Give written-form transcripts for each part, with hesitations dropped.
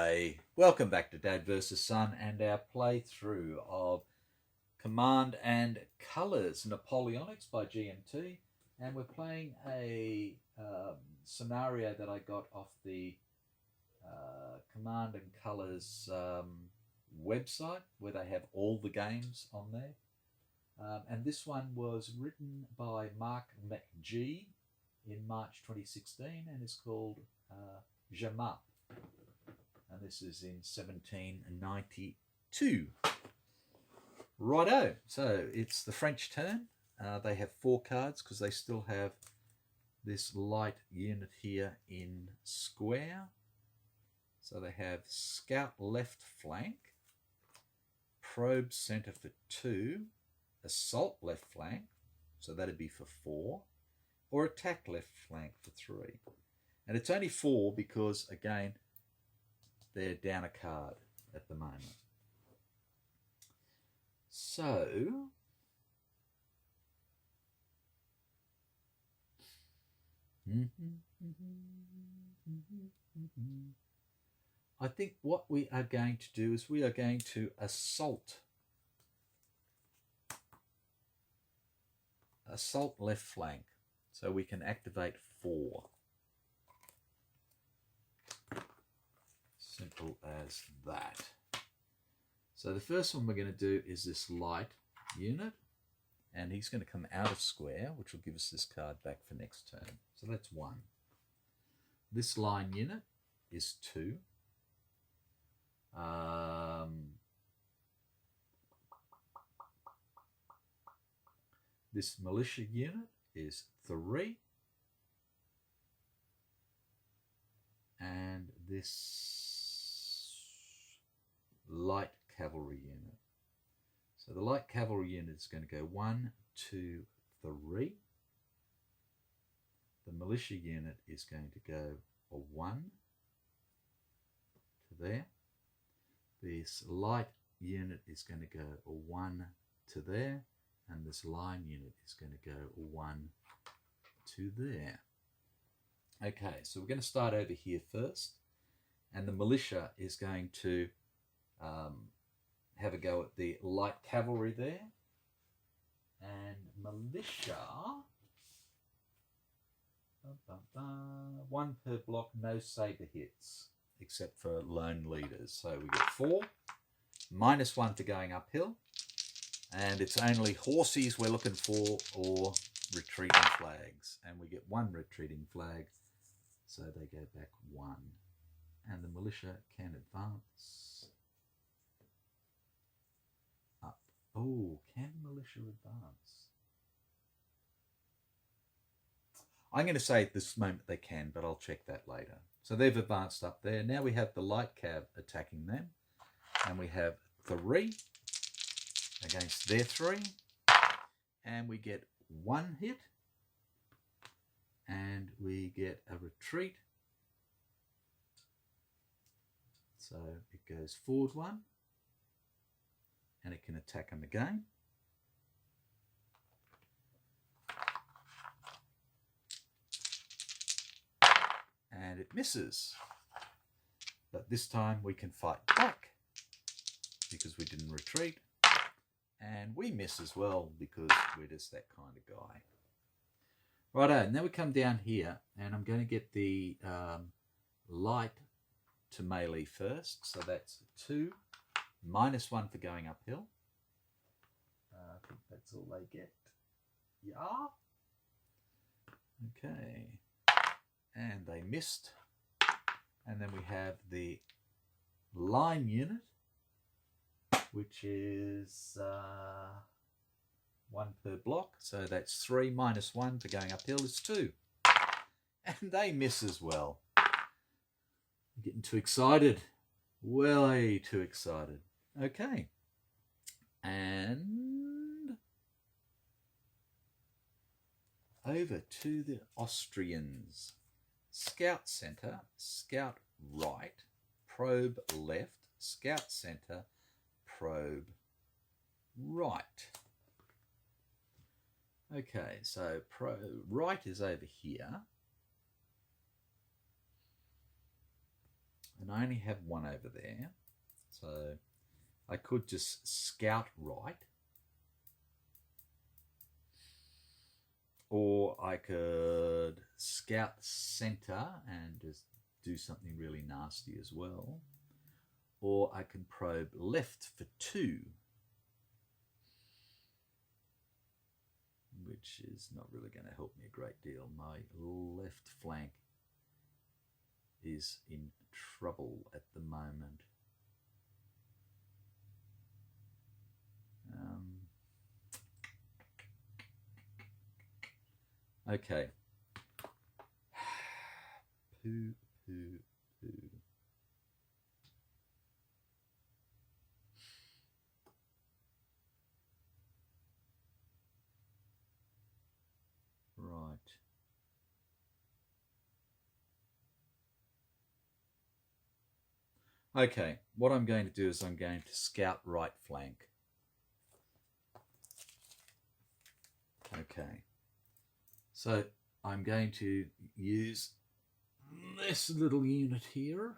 G'day, welcome back to Dad vs Son and our playthrough of Command and Colours Napoleonics by GMT, and we're playing a scenario that I got off the Command and Colours website, where they have all the games on there, and this one was written by Mark McGee in March 2016 and is called Jemappes. And this is in 1792. Righto, so it's the French turn. They have 4 cards because they still have this light unit here in square. So they have Scout left flank, Probe centre for 2, Assault left flank, so that'd be for 4, or Attack left flank for 3. And it's only 4 because, again, they're down a card at the moment. So, I think what we are going to do is we are going to assault left flank, so we can activate 4. Simple as that. So the first one we're going to do is this light unit, and he's going to come out of square, which will give us this card back for next turn. So that's 1. This line unit is 2. This militia unit is 3. And this light cavalry unit. So the light cavalry unit is going to go 1, 2, 3. The militia unit is going to go a 1 to there. This light unit is going to go a 1 to there. And this line unit is going to go a 1 to there. Okay, so we're going to start over here first, and the militia is going to have a go at the light cavalry there. And militia, 1 per block, no saber hits, except for lone leaders. So we get 4, -1 to going uphill, and it's only horsies we're looking for, or retreating flags, and we get 1 retreating flag. So they go back 1. And the militia can advance up. Oh, can militia advance? I'm going to say at this moment they can, but I'll check that later. So they've advanced up there. Now we have the light cav attacking them. And we have 3 against their 3. And we get 1 hit. And we get a retreat. So it goes forward 1, and it can attack them again. And it misses. But this time we can fight back because we didn't retreat. And we miss as well because we're just that kind of guy. Righto, now we come down here, and I'm going to get the light to melee first. So that's 2, -1 for going uphill. I think that's all they get. Yeah. Okay. And they missed. And then we have the line unit, which is 1 per block, so that's 3 -1 for going uphill is 2. And they miss as well. I'm getting too excited. Way too excited. Okay. And over to the Austrians. Scout centre, scout right, probe left, scout centre, probe right. Okay, so right is over here. and I only have one over there, so I could just scout right, or I could scout center and just do something really nasty as well, or I can probe left for 2, which is not really going to help me a great deal. My left flank is in trouble at the moment. Okay. Poo, poo, poo. Right. Okay, what I'm going to do is I'm going to scout right flank. Okay, so I'm going to use this little unit here,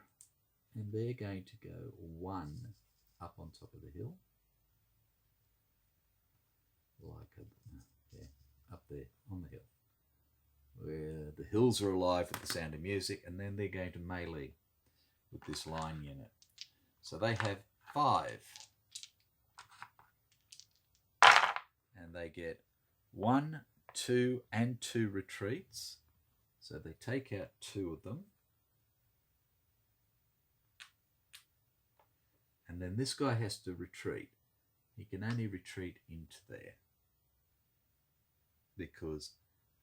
and they're going to go 1 up on top of the hill, like up there on the hill, where the hills are alive with the sound of music, and then they're going to melee with this line unit. So they have 5, and they get 1, 2, and 2 retreats. So they take out 2 of them, and then this guy has to retreat. He can only retreat into there because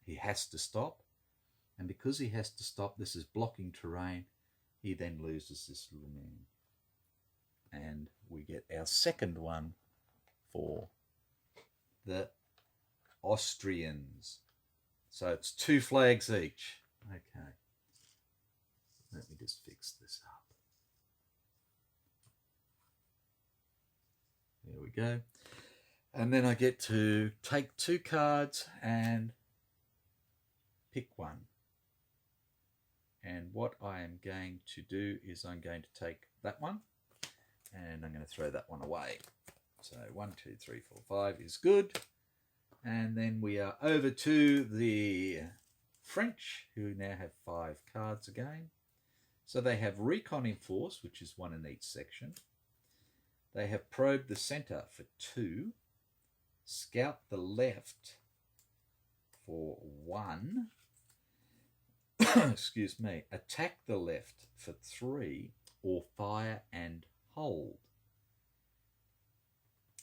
he has to stop, and because he has to stop, this is blocking terrain. He then loses this little man, and we get our second one for the Austrians. So it's 2 flags each. Okay, let me just fix this up. There we go. And then I get to take 2 cards and pick one. And what I am going to do is I'm going to take that one, and I'm going to throw that one away. So 1, 2, 3, 4, 5 is good. And then we are over to the French, who now have 5 cards again. So they have Recon Enforce, which is 1 in each section. They have Probe the Center for 2. Scout the Left for 1. Excuse me. Attack the Left for 3, or Fire and Hold.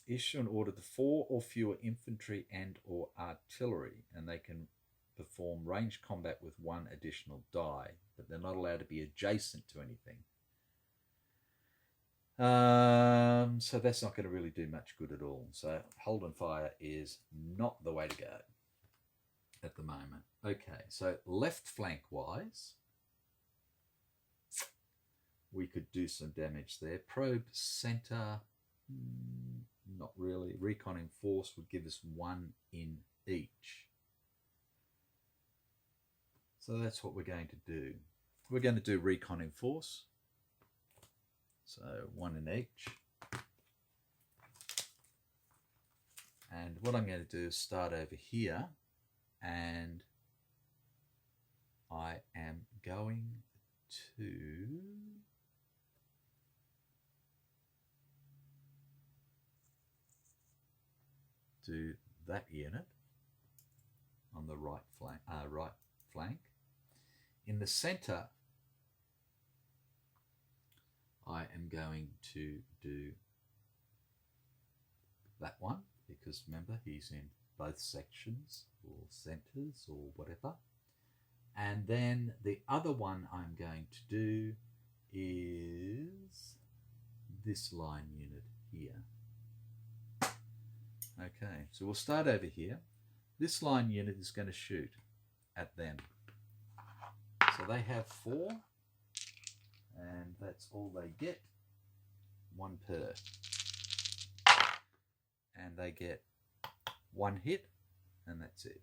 Issue an order to 4 or fewer infantry and or artillery, and they can perform ranged combat with 1 additional die, but they're not allowed to be adjacent to anything. So that's not going to really do much good at all. So hold and fire is not the way to go at the moment. Okay, so left flank wise, we could do some damage there. Probe center, not really. Recon Enforce would give us 1 in each. So that's what we're going to do. We're going to do Recon Enforce. So 1 in each. And what I'm going to do is start over here, and I am going to do that unit on the right flank. In the center, I am going to do that one, because remember, he's in both sections or centers or whatever. And then the other one I'm going to do is this line unit here. Okay, so we'll start over here. This line unit is going to shoot at them. So they have 4, and that's all they get, 1 per. And they get 1 hit, and that's it.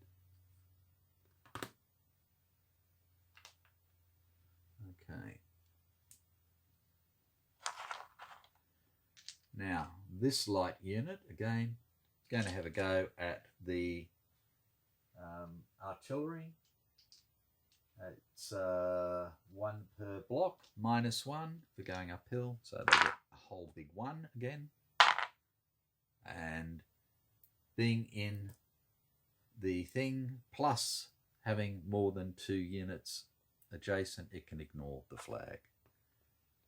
Okay. Now, this light unit, again, is going to have a go at the artillery. It's 1 per block, -1 for going uphill, so they get a whole big 1 again. And being in the thing, plus having more than 2 units adjacent, it can ignore the flag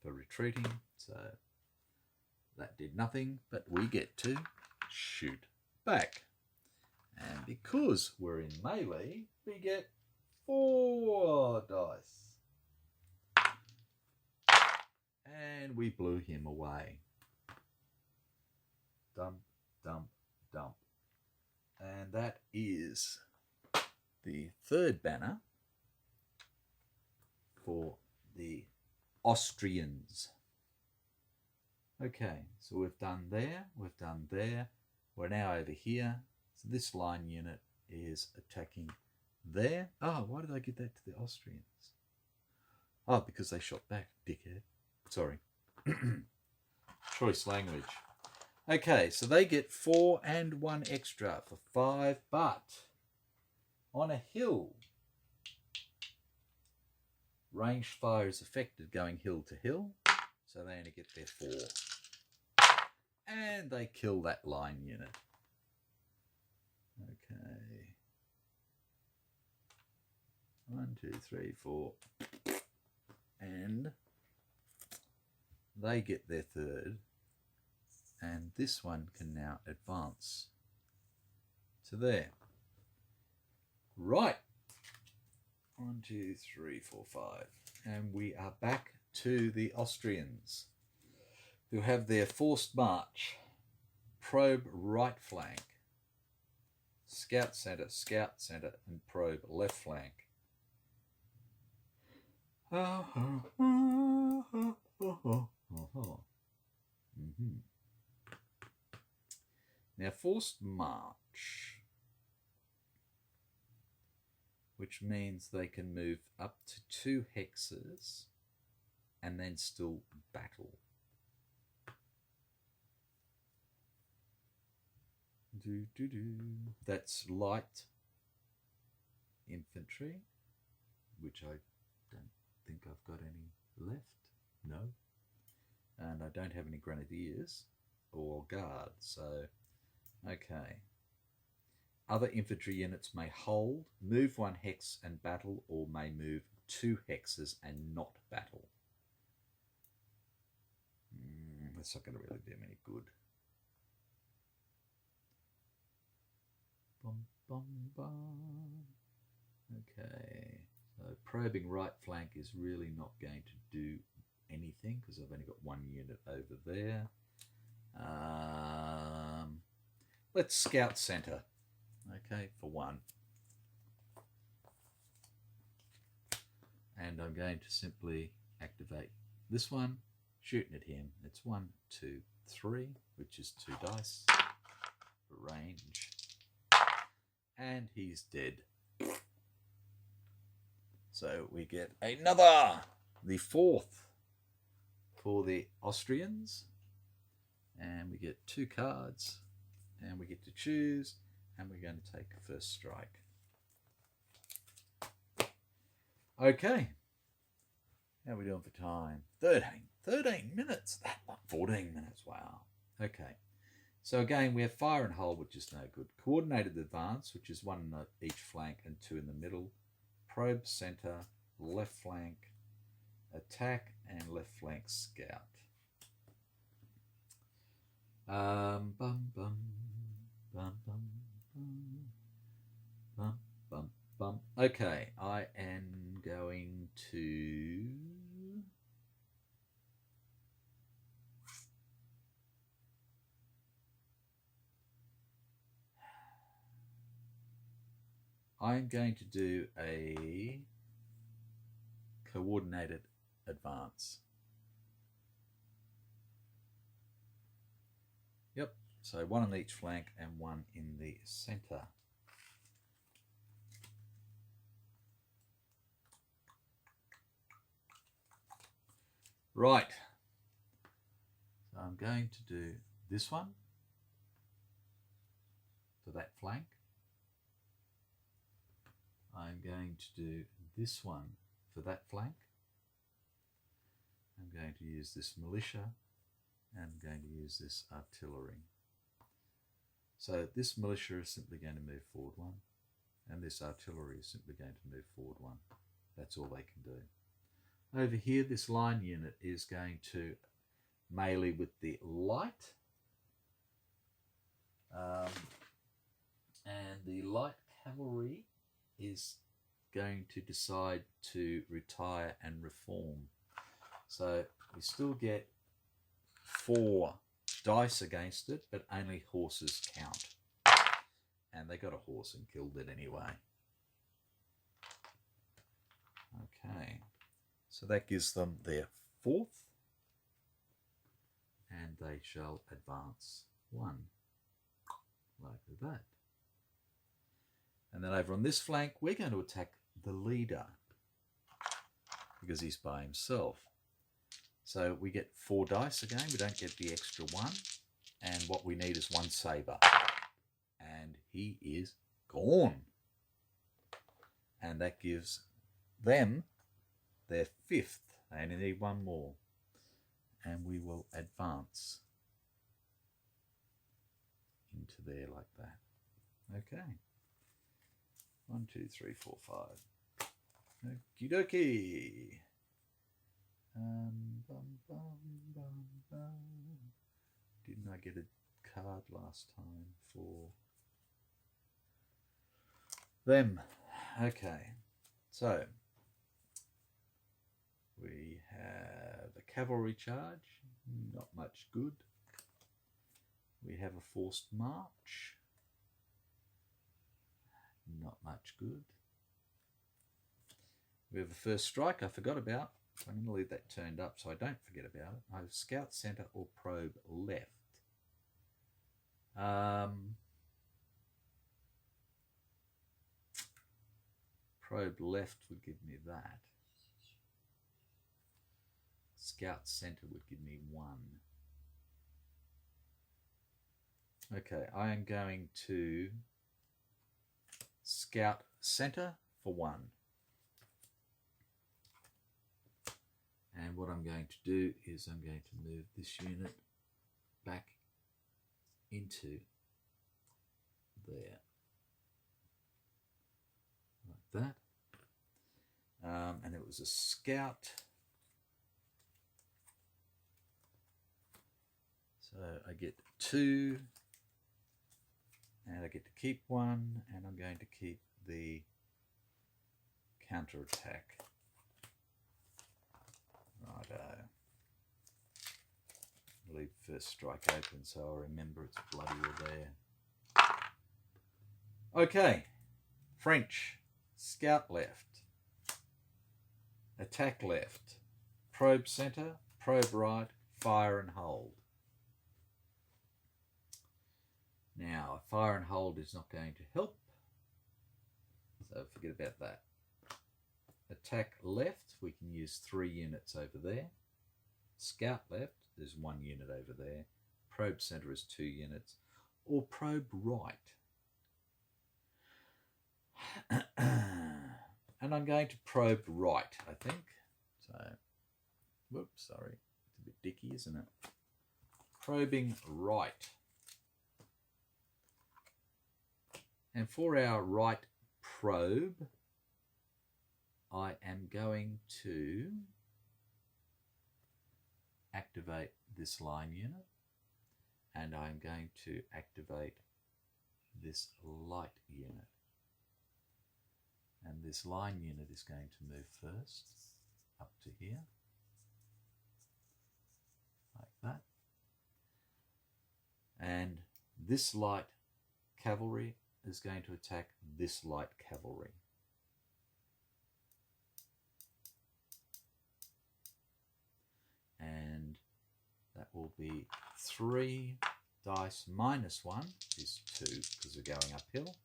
for retreating. So that did nothing, but we get to shoot back. And because we're in melee, we get 4 dice. And we blew him away. Dump, dump, dump. And that is the 3rd banner for the Austrians. Okay, so we've done there, we've done there. We're now over here. So this line unit is attacking there. Oh, why did I give that to the Austrians? Oh, because they shot back, dickhead. Sorry. Choice language. Okay, so they get 4 and 1 extra for 5, but on a hill, ranged fire is affected going hill to hill, so they only get their 4. And they kill that line unit. Okay. 1, 2, 3, 4. And they get their 3rd. And this one can now advance to there. Right. 1, 2, 3, 4, 5. And we are back to the Austrians, who have their forced march. Probe right flank. Scout centre, and probe left flank. Now, forced march, which means they can move up to 2 hexes and then still battle. That's light infantry, which I don't think I've got any left. No. And I don't have any grenadiers or guards, so okay. Other infantry units may hold, move 1 hex and battle, or may move 2 hexes and not battle. That's not going to really do them any good. Bum, bum, bum. Okay, so probing right flank is really not going to do anything because I've only got 1 unit over there. Let's scout centre, okay, for 1. And I'm going to simply activate this one, shooting at him. It's 1, 2, 3, which is 2 dice for range. And he's dead. So we get another, the 4th for the Austrians. And we get 2 cards. And we get to choose. And we're going to take first strike. Okay. How are we doing for time? 13 minutes. That one. 14 minutes. Wow. Okay. So again, we have fire and hold, which is no good. Coordinated advance, which is 1 in each flank and 2 in the middle. Probe centre, left flank, attack, and left flank scout. Bum, bum, bum, bum, bum, bum, bum, bum. Okay, I am going to... I'm going to do a coordinated advance. Yep, so 1 on each flank and 1 in the centre. Right, so I'm going to do this one to that flank. I'm going to do this one for that flank. I'm going to use this militia, and I'm going to use this artillery. So this militia is simply going to move forward one, and this artillery is simply going to move forward one. That's all they can do. Over here, this line unit is going to melee with the light, and the light cavalry is going to decide to retire and reform. So we still get 4 dice against it, but only horses count. And they got a horse and killed it anyway. Okay, so that gives them their 4th, and they shall advance 1, like that. And then over on this flank, we're going to attack the leader because he's by himself. So we get 4 dice again. We don't get the extra 1. And what we need is 1 saber. And he is gone. And that gives them their 5th. They only need 1 more. And we will advance into there like that. Okay. 1, 2, 3, 4, 5. Okie dokie. Didn't I get a card last time for them? Okay, so we have a cavalry charge, not much good. We have a forced march, not much good. We have a first strike I forgot about. I'm going to leave that turned up so I don't forget about it. I have scout centre or probe left. Probe left would give me that. Scout centre would give me 1. Okay, I am going to scout centre for 1. And what I'm going to do is I'm going to move this unit back into there, like that. And it was a scout. So I get 2, and I get to keep 1, and I'm going to keep the counterattack. Righto. Leave first strike open so I'll remember it's bloody well there. Okay, French, scout left, attack left, probe centre, probe right, fire and hold. Now, fire and hold is not going to help, so forget about that. Attack left, we can use 3 units over there. Scout left, there's 1 unit over there. Probe centre is 2 units. Or probe right. And I'm going to probe right, I think. So, whoops, sorry. It's a bit dicky, isn't it? Probing right. And for our right probe, I am going to activate this line unit, and I'm going to activate this light unit. And this line unit is going to move first up to here, like that. And this light cavalry is going to attack this light cavalry. And that will be 3 dice minus 1 is 2 because we're going uphill.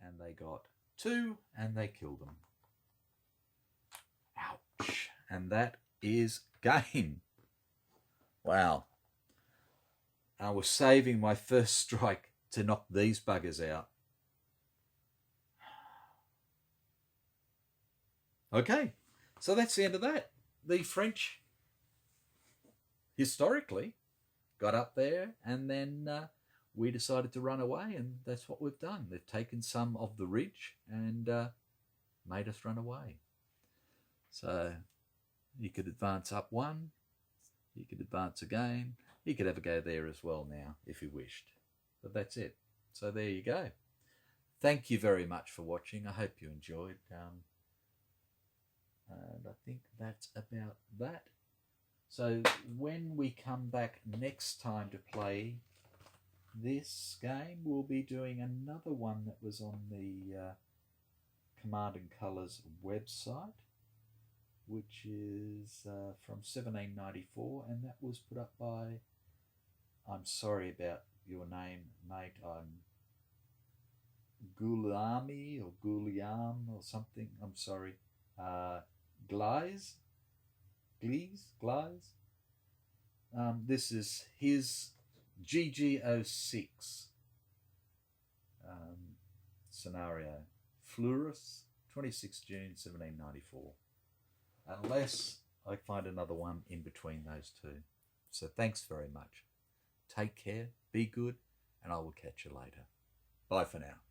And they got 2 and they killed them. Ouch. And that is game. Wow. I was saving my first strike to knock these buggers out. Okay, so that's the end of that. The French, historically, got up there, and then we decided to run away, and that's what we've done. They've taken some of the ridge and made us run away. So you could advance up one, you could advance again, you could have a go there as well now if you wished. But that's it. So there you go. Thank you very much for watching. I hope you enjoyed. And I think that's about that. So when we come back next time to play this game, we'll be doing another one that was on the Command and Colours website, which is from 1794, and that was put up by, I'm sorry about your name, mate, I'm Gulami or Guliam or something, I'm sorry, Glies. This is his GG06 scenario. Fleurus, 26 June 1794. Unless I find another one in between those two. So thanks very much. Take care, be good, and I will catch you later. Bye for now.